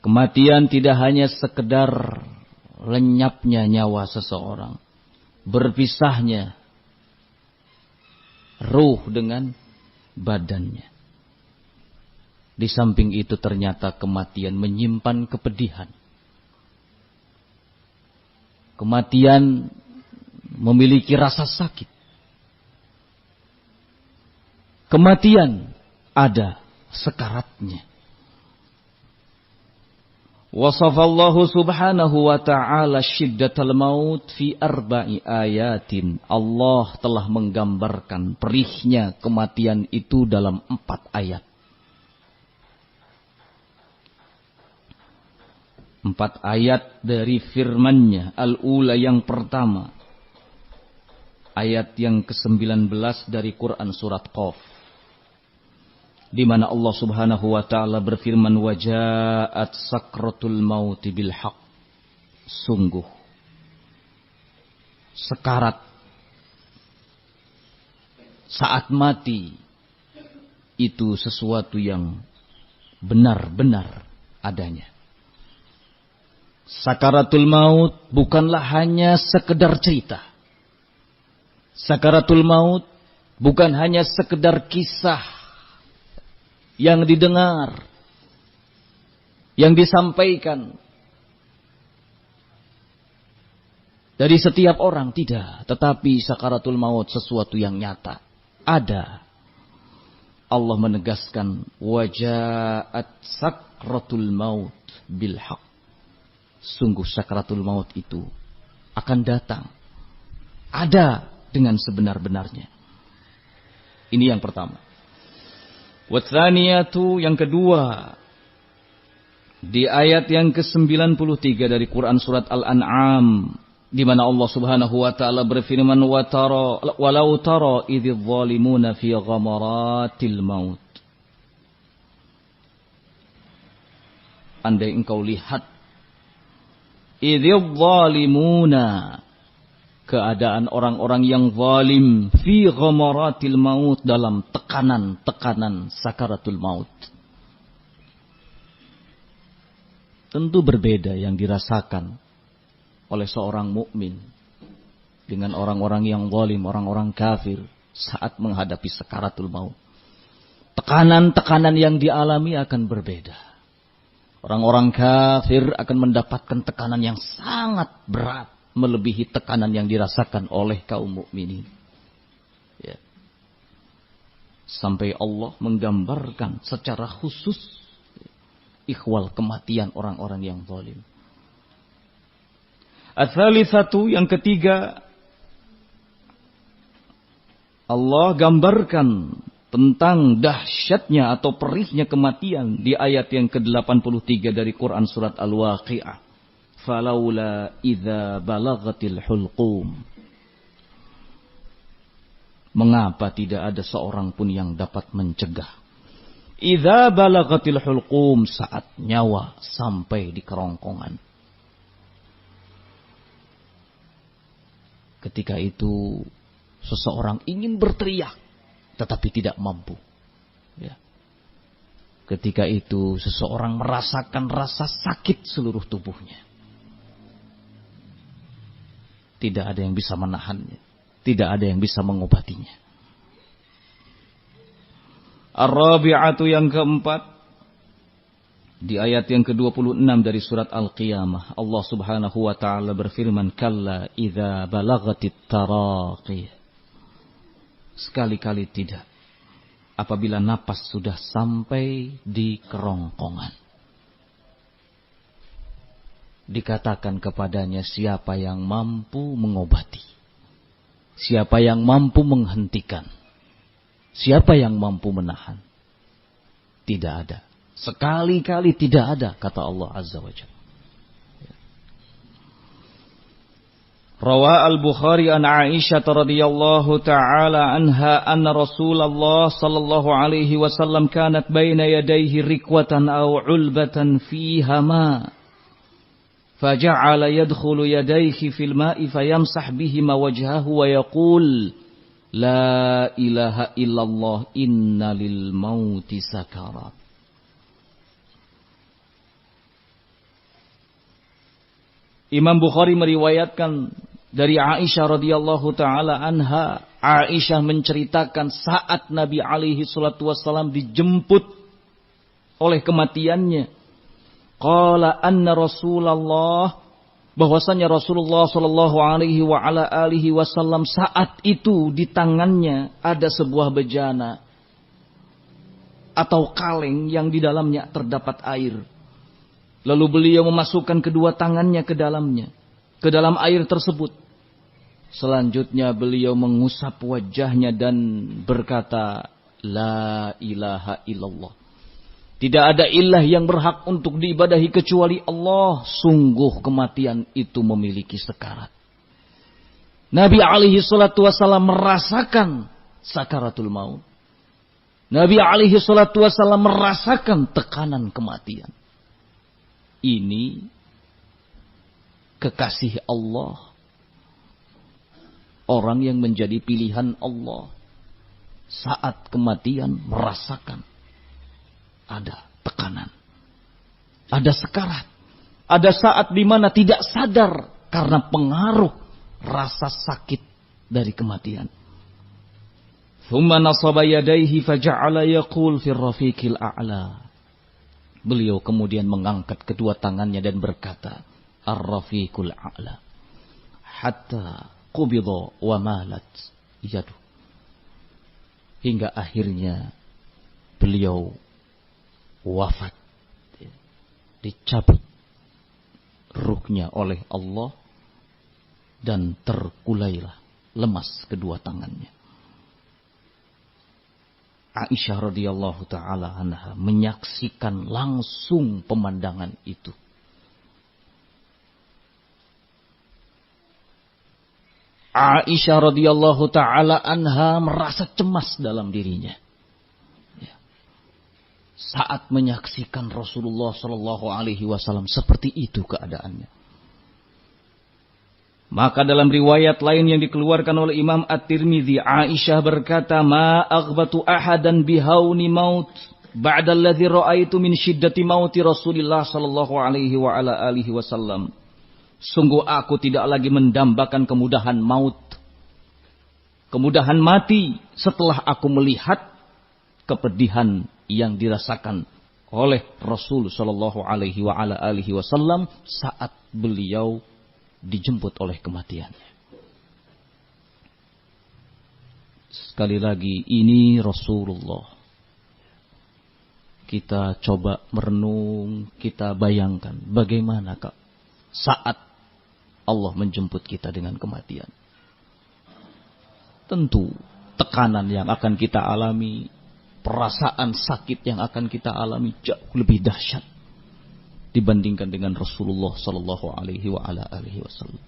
Kematian tidak hanya sekedar lenyapnya nyawa seseorang, berpisahnya ruh dengan badannya. Di samping itu ternyata kematian menyimpan kepedihan. Kematian memiliki rasa sakit. Kematian ada sekaratnya. Wasafallahu subhanahu wa ta'ala syiddatal maut fi 4 ayatin. Allah telah menggambarkan perihnya kematian itu dalam 4 ayat. 4 ayat dari firman-Nya. Al-ula yang pertama. Ayat yang ke-19 dari Quran surat Qaf. Di mana Allah Subhanahu wa taala berfirman, waja'at sakratul maut bil haqq. Sungguh sekarat saat mati itu sesuatu yang benar-benar adanya. Sakaratul maut bukanlah hanya sekedar cerita. Sakaratul maut bukan hanya sekedar kisah yang didengar, yang disampaikan dari setiap orang, tidak. Tetapi sakaratul maut sesuatu yang nyata. Ada. Allah menegaskan, waja'at sakratul maut bil haqq. Sungguh sakaratul maut itu akan datang. Ada dengan sebenar-benarnya. Ini yang pertama. Watsaniyatu yang kedua. Di ayat yang ke-93 dari Quran surat Al-An'am. Di mana Allah Subhanahu wa ta'ala berfirman, walau tara idhidh zalimuna fi ghamaratil maut. Andai engkau lihat idhidh zalimuna, keadaan orang-orang yang zalim fi ghamaratil maut, dalam tekanan-tekanan sakaratul maut. Tentu berbeda yang dirasakan oleh seorang mukmin dengan orang-orang yang zalim, orang-orang kafir saat menghadapi sakaratul maut. Tekanan-tekanan yang dialami akan berbeda. Orang-orang kafir akan mendapatkan tekanan yang sangat berat, melebihi tekanan yang dirasakan oleh kaum mukminin. Ya. Sampai Allah menggambarkan secara khusus ikhwal kematian orang-orang yang zalim. Ats-tsalitsatu yang ketiga, Allah gambarkan tentang dahsyatnya atau perihnya kematian di ayat yang ke-83 dari Quran surat Al-Waqi'ah. Falaula idza balagatil hulqum. Mengapa tidak ada seorang pun yang dapat mencegah? Idza balagatil hulqum, saat nyawa sampai di kerongkongan. Ketika itu seseorang ingin berteriak tetapi tidak mampu. Ya. Ketika itu seseorang merasakan rasa sakit seluruh tubuhnya. Tidak ada yang bisa menahannya. Tidak ada yang bisa mengobatinya. Ar-rabi'atu yang keempat. Di ayat yang ke-26 dari surat Al-Qiyamah. Allah Subhanahu wa ta'ala berfirman, kalla idza balagatit taraqi. Sekali-kali tidak. Apabila napas sudah sampai di kerongkongan. Dikatakan kepadanya, siapa yang mampu mengobati? Siapa yang mampu menghentikan? Siapa yang mampu menahan? Tidak ada. Sekali-kali tidak ada, kata Allah Azza wa Jalla. Rawa al-Bukhari an Aisyah radhiyallahu ta'ala anha anna Rasulullah sallallahu alaihi wasallam kanat baina yadayhi rikwatan aw ulbatan fiha ma. فجعل يدخل يديه في الماء فيمسح بهما وجهه ويقول La ilaha illallah innalil mauti sakarat. Imam Bukhari meriwayatkan dari Aisyah radhiyallahu taala anha, Aisyah menceritakan saat Nabi alaihi salatu wasallam dijemput oleh kematiannya. Qala anna Rasulullah, bahwasanya Rasulullah sallallahu alaihi wa ala alihi wasallam saat itu di tangannya ada sebuah bejana atau kaleng yang di dalamnya terdapat air. Lalu beliau memasukkan kedua tangannya ke dalamnya, ke dalam air tersebut. Selanjutnya beliau mengusap wajahnya dan berkata, La ilaha illallah. Tidak ada ilah yang berhak untuk diibadahi kecuali Allah. Sungguh kematian itu memiliki sekarat. Nabi alaihi salatu wasallam merasakan sakaratul maut. Nabi alaihi salatu wasallam merasakan tekanan kematian. Ini kekasih Allah. Orang yang menjadi pilihan Allah. Saat kematian merasakan ada tekanan. Ada sekarat. Ada saat di mana tidak sadar karena pengaruh rasa sakit dari kematian. Thumma nasaba yadayhi faja'ala yaqul fir rafiqil a'la. Beliau kemudian mengangkat kedua tangannya dan berkata, Ar-Rafiqul A'la. Hatta qubidha wa malat yadu. Hingga akhirnya beliau wafat. Dicabut ruhnya oleh Allah dan terkulailah lemas kedua tangannya. Aisyah radhiyallahu taala anha menyaksikan langsung pemandangan itu. Aisyah radhiyallahu taala anha merasa cemas dalam dirinya. Saat menyaksikan Rasulullah sallallahu alaihi wasallam seperti itu keadaannya. Maka dalam riwayat lain yang dikeluarkan oleh Imam At-Tirmidzi, Aisyah berkata, Ma aghbatu ahadan bihauni maut ba'da alladhi ra'aitu min syiddati mauti Rasulillah sallallahu alaihi wa ala alihi wasallam. Sungguh aku tidak lagi mendambakan kemudahan maut, kemudahan mati setelah aku melihat kepedihan yang dirasakan oleh Rasul sallallahu alaihi wa ala alihi wasallam saat beliau dijemput oleh kematian. Sekali lagi, ini Rasulullah. Kita coba merenung, kita bayangkan bagaimana saat Allah menjemput kita dengan kematian. Tentu tekanan yang akan kita alami, perasaan sakit yang akan kita alami jauh lebih dahsyat dibandingkan dengan Rasulullah sallallahu alaihi wa ala alihi wasallam.